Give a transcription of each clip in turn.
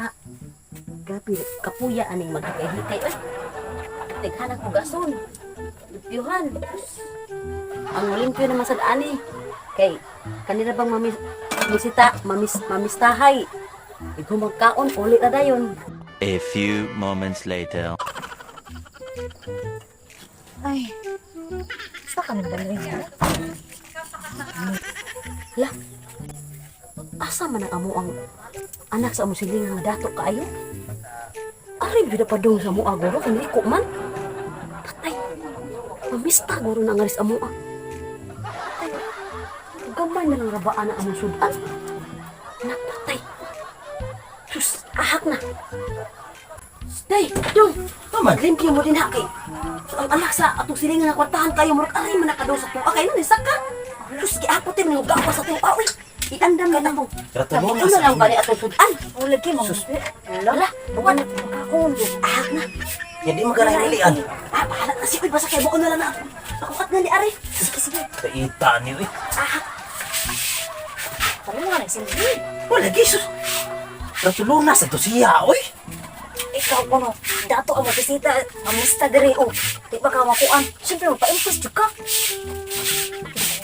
Ah, gabi, kapuya aning maghikay-hikay. Ay, tighanan ko gason. Lupyuhan. Ang limpyo naman sa daan eh. Kay, kanina bang mamistahay. Ikaw magkaon, ulit na dayon. A few moments later. Ay, basta ka nagbalay niya. Lah, asa man ang amo ang anak sa amo siling nga dato kaayo? Aray, bida pa dong sa mo agoro, hindi ko man. Patay, mamista guro na ngaris amo ah. Gamay na lang rabaan na amo sudan. Napatay. Sus, ahak na. Day, dong, limpyo mo din ha kay. Ang anak sa atong siling nga kwartahan kayo, murag aray man nakadaw sa tuwa kay nun, isaka. Sus, giapotin mo gawa sa tuwa, uy. Iandam ka na mo. Ratulungan Ano sa lang bali atong sudan? Ulag kayo, mga Wala, buwan na akong ahak na. Ya di magkanahilian. Ah, bahala na si Uy, basta kayo buon na lang na. Nakukat na ni Ari. Sige, sige. Kaita niyo eh. Ahak. Tara mo nga nagsilbi. Wala gisus. Ratulungan sa to siya, oy. Ikaw ko no, dato ang magbisita, mamista diri o. Di ba ka makuan? Siyempre magpa-impos ka.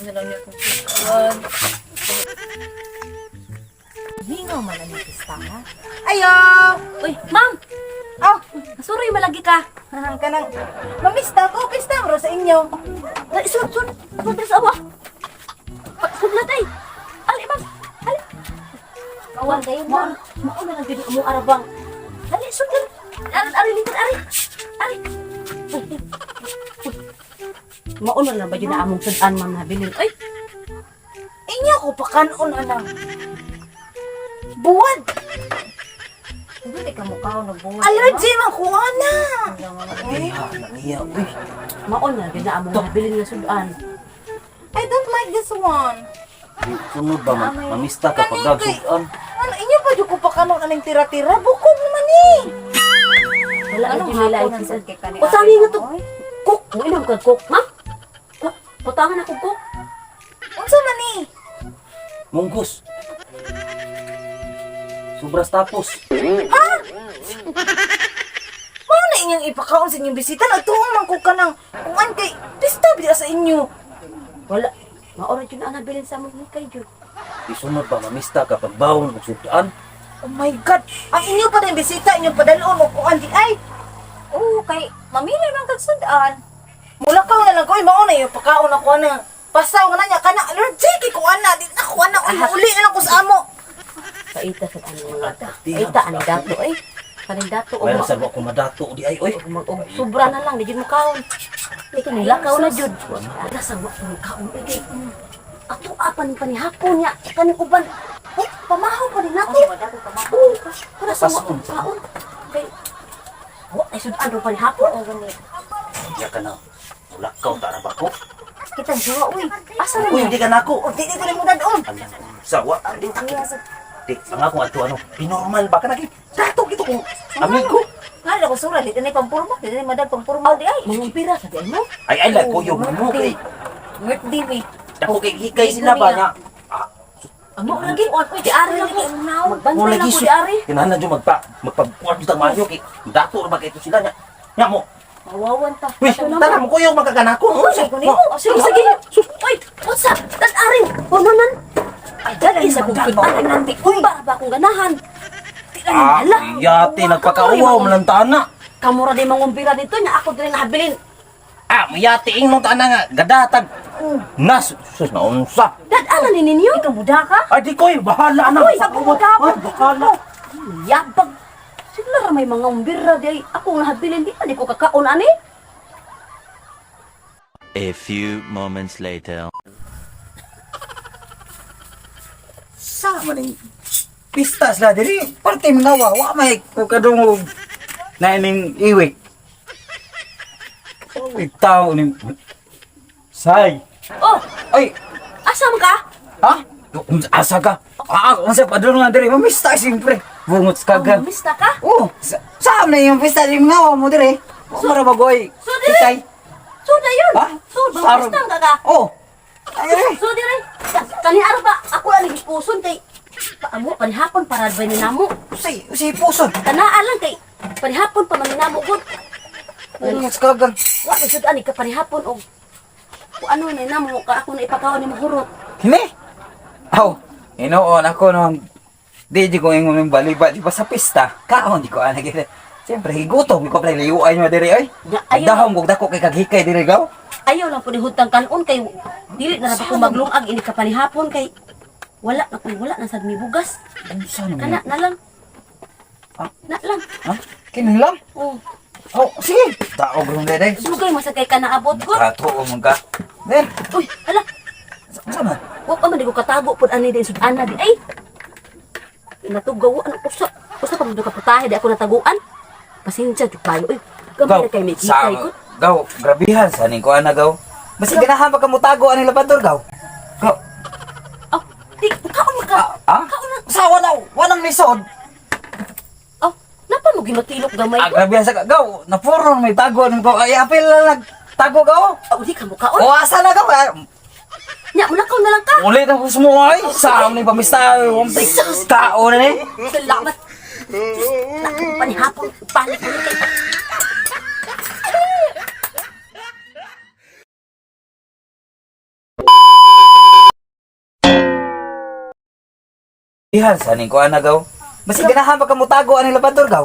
Ano lang niya kung kuan. Hingaw man ang pista ha? Ayo! Uy, ma'am! Oh, Sorry, malagi ka. kanang mamista ko, pista mo sa inyo. Ay, sun. Sundas awa. Sudlat ay. Ali, ma'am. Ali. Kawan kayo Ma'am, mo. mauna lang din mo arabang. Ali, sudlat. Ari, lipat, Ari. Ari. Mauna lang ba yun na among sudan, ma'am, nabilin? Ay, Inyo ko pa kanon ana. Buwan! Hindi ka mukha na buwan. Allergy man ko ana. Ay, na niya, uy. mauna din na among nabilin nga sudan. I don't like this one. Sunod ba man? Mamista ka pag dagsugan. Ano, inyo pa dyan ko pa kanon anong tira-tira? Bukod naman eh. Wala Anong ang nila hapon ay ang kay kanina? O sabi nga to, cook. Mo inom ka cook, ma'am. Putangan ako cook. Unsa man eh? Munggus. Sobras tapos. Mao na inyong ipakaon sa inyong bisita. Nagtuong man ko ka ng kuan kay disturb dia sa inyo. Wala. Maura yun na nabilin sa among hikay yun. Isunod ba mamista ka pag bawon ug sudan? Oh my God! Ang inyo pa din bisita, inyong padalon o kuan di ay. Oo, kay mamili man kag sudan. Mulakaw na lang ko, mao na yung pakaon ako na. Pasaw na niya kana allergic kay kuan na, di na kuan na uli na lang ko sa amo. Paita sa ano nga. Paita ani dato ay. Kaning dato o Wala sa ko madato di ay, oy. sobra na lang di jud mo kaon. Ito nilakaw na jud. Ada sa wa mo kaon ay. Ato apan panihapon niya kaning uban. Oh, pamahaw pa din nato. Oh, para sa wa mo kaon. Kay wa ay sudan ro panihapon o gani. Ya ka na. Wala ka ta ba ko? Kita jawa uy. Asa na Uy, niya? hindi ka nako. O di ko ni mo dadon. Sawa. Di kuya sa Di, ang ako ato ano, pinormal ba ka naging dato gito kong amigo. Ngala ko sura di na pampurma, di na madal pampurma di ay. Mangumpira sa di mo. Ay, like ko yung mo kay. Birthday mi. Dako kay hikay sila ba niya. Amo lagi on di ari lang ko. Magbantay lang ko di ari. Kinahanglan jud magpagpuan kita mayo kay dato ra ba kay ito sila nya. Nya mo. Mawawan ta. Uy, tara mo kuyo magkaganako. Sige, sige. Uy, what's up? Dan aring. Punanan. Ay, dali sa kong pagpapay nanti. Uy, para ba akong ganahan? Tila Ah, hala. yate nagpakauwaw malantana. Kamura di mangumpira dito niya. Ako din nahabilin. Ah, mayate ingno ta na nga gadatag. Nas, sus na unsa. Dan ala ni ninyo? Ikaw muda ka? Ay di koy bahala na. Uy, sa pagkakapag. Ay, bahala. Yabag. Sigla may mga umbira di. Ako nahabilin di. Hindi ko kakaon ani. A few moments later. Sa maning pista sila diri parte mga wa may kadungog na ining iwik. Ikaw ni say. Oh, Ay, asam ka? ha? Asa ka? Unsa padulong nga diri mamista siyempre. Bungot kagan. Mista ka? Oh, sa na yung pista di mga mo diri. Mara bagoy. So, diri? Ikay. Suda yun. Ha? Suda, Sarap. mista ka ka? Oh. Ay, So, dire. Kani araw ba? Ako lang nagpuson kay Paamo, panihapon para ba ni namo. Si pusod. Tanaa lang kay panihapon pa man ni namo gud. Ang kagang. Wa ba sud ani ka panihapon og kung ano na namo ka ako na ipakaon ni mahurot. Kini? Aw, inoon ako nung di ko ingon ng baliba di ba sa pista. Kaon di ko ana gid. Siyempre higutom ko pala liuay mo diri ay. Ayaw. Dahom kog dako kay kaghikay diri gaw. Ayaw lang po ni hutang kanon kay dili na ko maglungag ini ka panihapon kay wala na sad mi bugas. Unsa naman? Kana na lang. Ah? Na lang. Ha? Kini lang? Oh, Oh, sige. Daog ron diri. sugay masakay ka na abot ko. Kato mo ka. Den, Uy, hala. sama. Wa pa man di ko katago pud ani din sud ana di ay. Natugaw ano usa. Usa pa mo ka putahe di ako nataguan. Pasensya jud kayo. Uy, gamay na kay may sa kitay ko. gaw, grabihan sa ning ko ana gaw. Basi ganahan pa ka mo tago ani labador gaw. Gaw. Oh, di kaon ka. Ah? Sawa na, wanang lisod. Oh, napa mo gimatilok gamay Ah, ko? grabihan sa gaw. Napuro may tago ning ko. Ay apil lang tago gaw. Oh, di ka mo kaon. O asa na gaw. Nya, mulakaw na lang ka. Ulit ang mo ay. Sa ni pamista. Tao na ni. Salamat. Naku, panihapon. Panik mo kay. Ihan sa ning ko ana gaw. Basi ganahan pa ka mo tago ani labador gaw.